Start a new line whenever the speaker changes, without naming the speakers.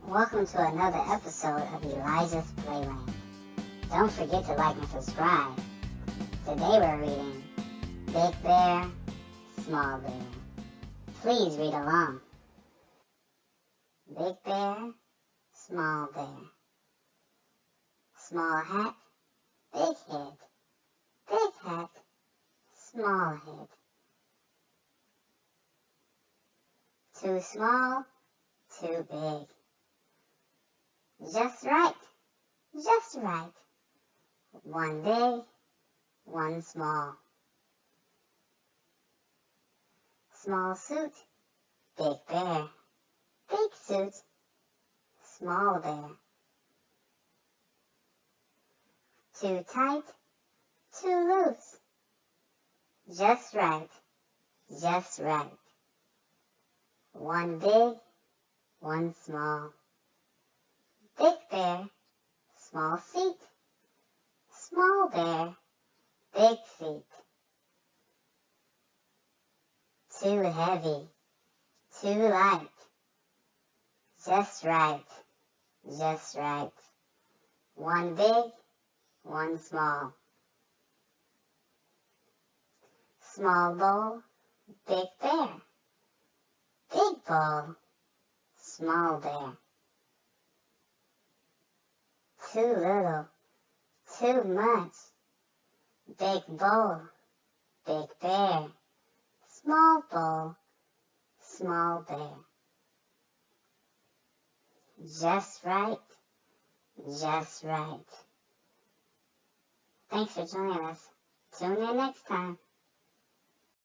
Welcome to another episode of Elijah's Playland. Don't forget to like and subscribe. Today we're reading Big Bear, Small Bear. Please read along. Big bear, small bear. Small hat, big head. Big hat, small head. Too small, too big. Just right, just right. One big, one small. Small suit, big bear. Big suit, small bear. Too tight, too loose. Just right, just right. One big, one small. Big bear, small seat. Small bear, big feet. Too heavy, too light. Just right, just right. One big, one small. Small bowl, big bear. Big bowl, small bear. Too little, too much. Big bowl, big bear. Small bowl, small bear. Just right, just right. Thanks for joining us. Tune in next time.